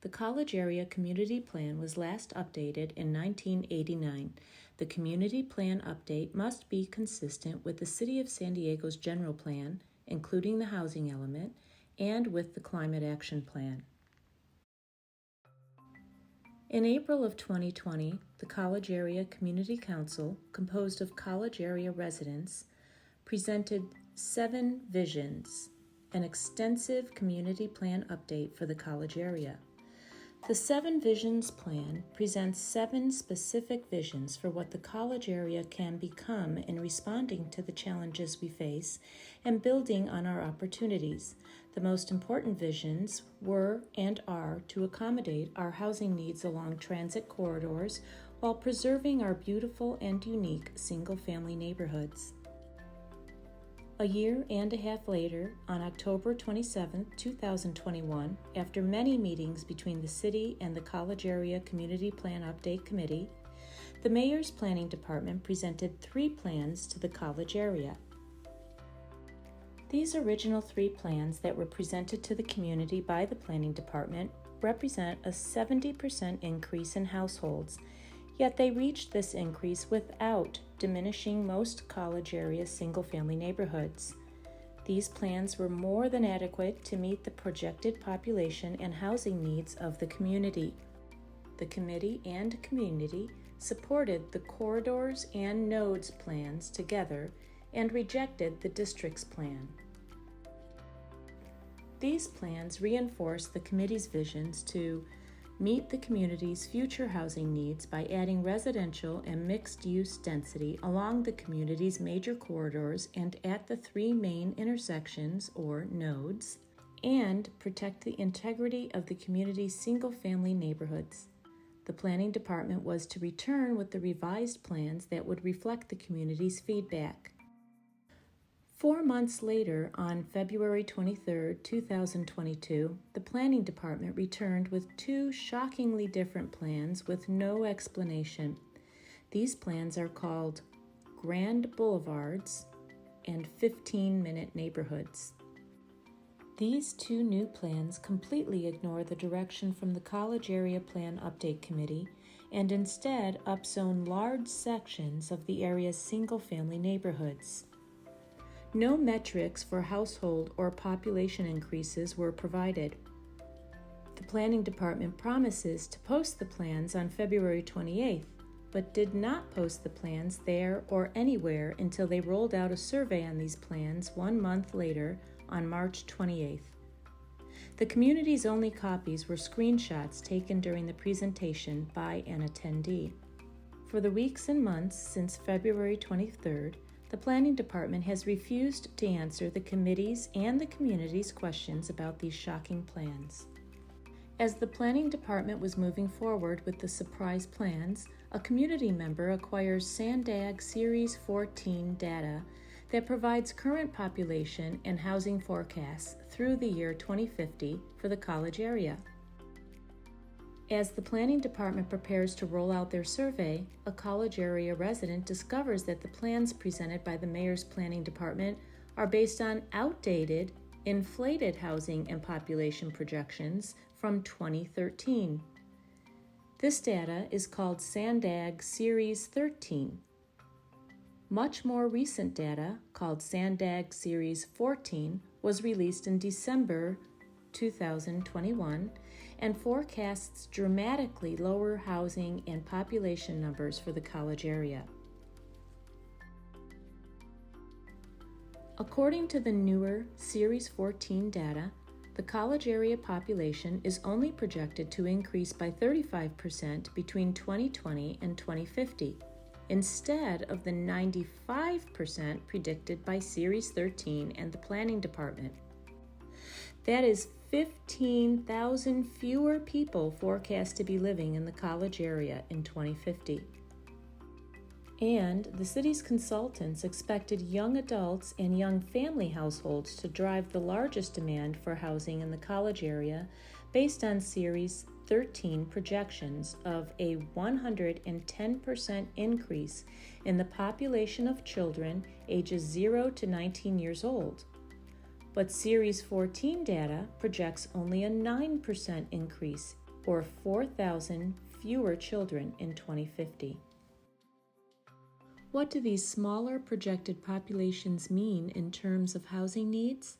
The College Area Community Plan was last updated in 1989. The Community Plan update must be consistent with the City of San Diego's General Plan, including the housing element, and with the Climate Action Plan. In April of 2020, the College Area Community Council, composed of college area residents, presented 7 visions, an extensive community plan update for the college area. The 7 Visions Plan presents 7 specific visions for what the college area can become in responding to the challenges we face and building on our opportunities. The most important visions were and are to accommodate our housing needs along transit corridors while preserving our beautiful and unique single-family neighborhoods. A year and a half later, on October 27, 2021, after many meetings between the City and the College Area Community Plan Update Committee, the Mayor's Planning Department presented 3 plans to the college area. These original 3 plans that were presented to the community by the Planning Department represent a 70% increase in households, yet they reached this increase without diminishing most college area single-family neighborhoods. These plans were more than adequate to meet the projected population and housing needs of the community. The committee and community supported the corridors and nodes plans together and rejected the district's plan. These plans reinforce the committee's visions to meet the community's future housing needs by adding residential and mixed-use density along the community's major corridors and at the 3 main intersections, or nodes, and protect the integrity of the community's single-family neighborhoods. The Planning Department was to return with the revised plans that would reflect the community's feedback. 4 months later, on February 23, 2022, the Planning Department returned with 2 shockingly different plans with no explanation. These plans are called Grand Boulevards and 15-minute neighborhoods. These 2 new plans completely ignore the direction from the College Area Plan Update Committee and instead upzone large sections of the area's single-family neighborhoods. No metrics for household or population increases were provided. The Planning Department promises to post the plans on February 28th, but did not post the plans there or anywhere until they rolled out a survey on these plans 1 month later on March 28th. The community's only copies were screenshots taken during the presentation by an attendee. For the weeks and months since February 23rd, the Planning Department has refused to answer the committee's and the community's questions about these shocking plans. As the Planning Department was moving forward with the surprise plans, a community member acquires SANDAG Series 14 data that provides current population and housing forecasts through the year 2050 for the college area. As the Planning Department prepares to roll out their survey, a college area resident discovers that the plans presented by the Mayor's Planning Department are based on outdated, inflated housing and population projections from 2013. This data is called SANDAG Series 13. Much more recent data, called SANDAG Series 14, was released in December 2021 and forecasts dramatically lower housing and population numbers for the college area. According to the newer Series 14 data, the college area population is only projected to increase by 35% between 2020 and 2050, instead of the 95% predicted by Series 13 and the Planning Department. That is 15,000 fewer people forecast to be living in the college area in 2050. And the city's consultants expected young adults and young family households to drive the largest demand for housing in the college area based on Series 13 projections of a 110% increase in the population of children ages 0 to 19 years old. But Series 14 data projects only a 9% increase or 4,000 fewer children in 2050. What do these smaller projected populations mean in terms of housing needs?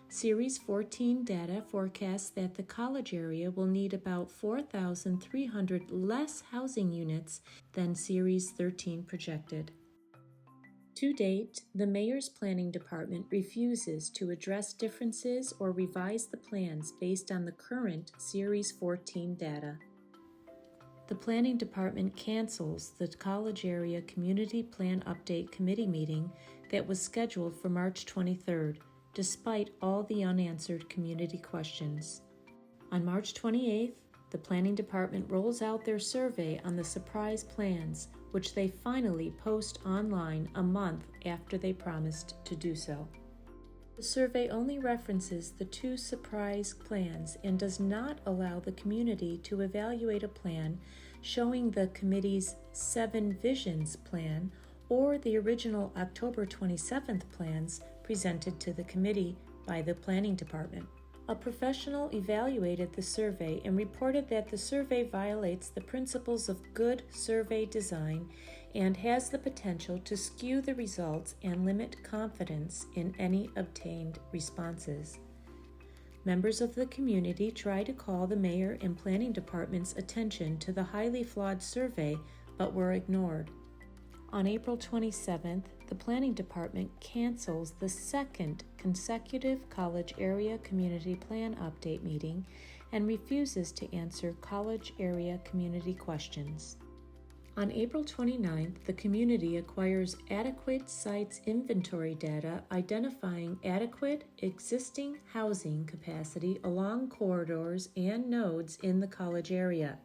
Series 14 data forecasts that the college area will need about 4,300 less housing units than Series 13 projected. To date, the Mayor's Planning Department refuses to address differences or revise the plans based on the current Series 14 data. The Planning Department cancels the College Area Community Plan Update Committee meeting that was scheduled for March 23rd, despite all the unanswered community questions. On March 28th, the Planning Department rolls out their survey on the surprise plans, which they finally post online a month after they promised to do so. The survey only references the 2 surprise plans and does not allow the community to evaluate a plan showing the committee's 7 Visions plan or the original October 27th plans presented to the committee by the Planning Department. A professional evaluated the survey and reported that the survey violates the principles of good survey design and has the potential to skew the results and limit confidence in any obtained responses. Members of the community tried to call the mayor and planning department's attention to the highly flawed survey, but were ignored. On April 27th, the Planning Department cancels the second consecutive College Area Community Plan Update meeting and refuses to answer College Area community questions. On April 29th, the community acquires adequate sites inventory data identifying adequate existing housing capacity along corridors and nodes in the college area.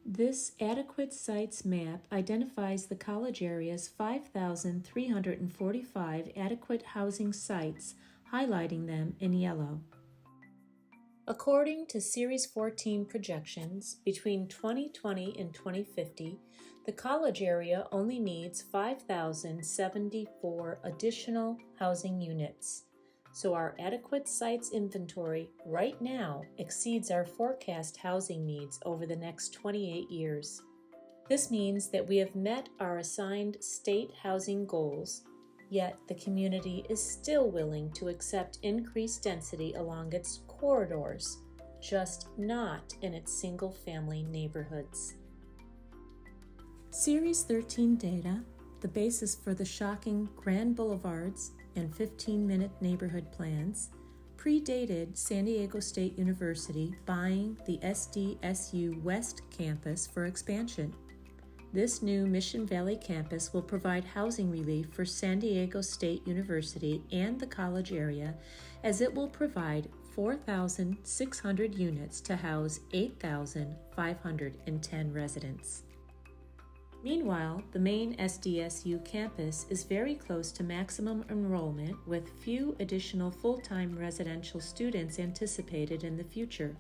This adequate sites map identifies the college area's 5,345 adequate housing sites, highlighting them in yellow. According to Series 14 projections, between 2020 and 2050, the college area only needs 5,074 additional housing units. So our adequate sites inventory right now exceeds our forecast housing needs over the next 28 years. This means that we have met our assigned state housing goals, yet the community is still willing to accept increased density along its corridors, just not in its single-family neighborhoods. Series 13 data, the basis for the shocking Grand Boulevards and 15-minute neighborhood plans, predated San Diego State University buying the SDSU West campus for expansion. This new Mission Valley campus will provide housing relief for San Diego State University and the college area, as it will provide 4,600 units to house 8,510 residents. Meanwhile, the main SDSU campus is very close to maximum enrollment, with few additional full-time residential students anticipated in the future.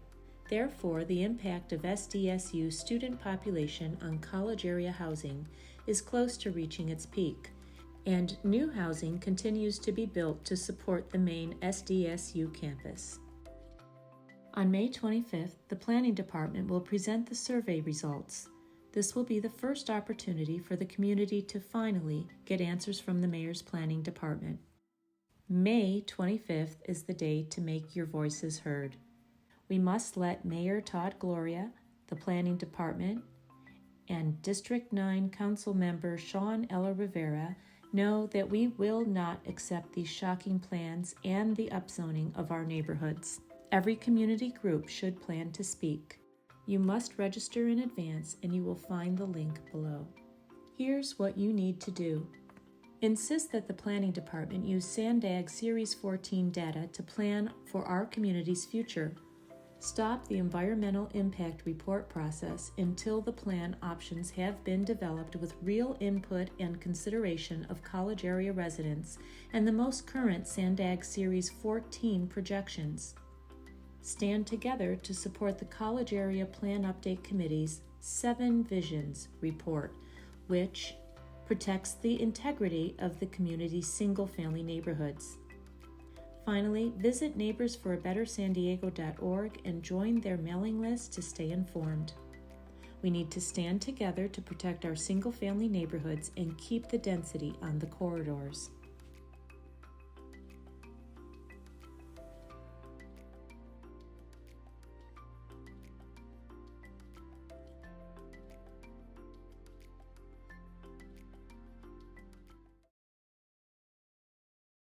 Therefore, the impact of SDSU student population on college area housing is close to reaching its peak, and new housing continues to be built to support the main SDSU campus. On May 25th, the Planning Department will present the survey results. This will be the first opportunity for the community to finally get answers from the Mayor's Planning Department. May 25th is the day to make your voices heard. We must let Mayor Todd Gloria, the Planning Department, and District 9 Council Member Sean Ella Rivera know that we will not accept these shocking plans and the upzoning of our neighborhoods. Every community group should plan to speak. You must register in advance and you will find the link below. Here's what you need to do. Insist that the Planning Department use SANDAG Series 14 data to plan for our community's future. Stop the environmental impact report process until the plan options have been developed with real input and consideration of college area residents and the most current SANDAG Series 14 projections. Stand together to support the College Area Plan Update Committee's 7 Visions report, which protects the integrity of the community's single-family neighborhoods. Finally, visit neighborsforabettersandiego.org and join their mailing list to stay informed. We need to stand together to protect our single-family neighborhoods and keep the density on the corridors.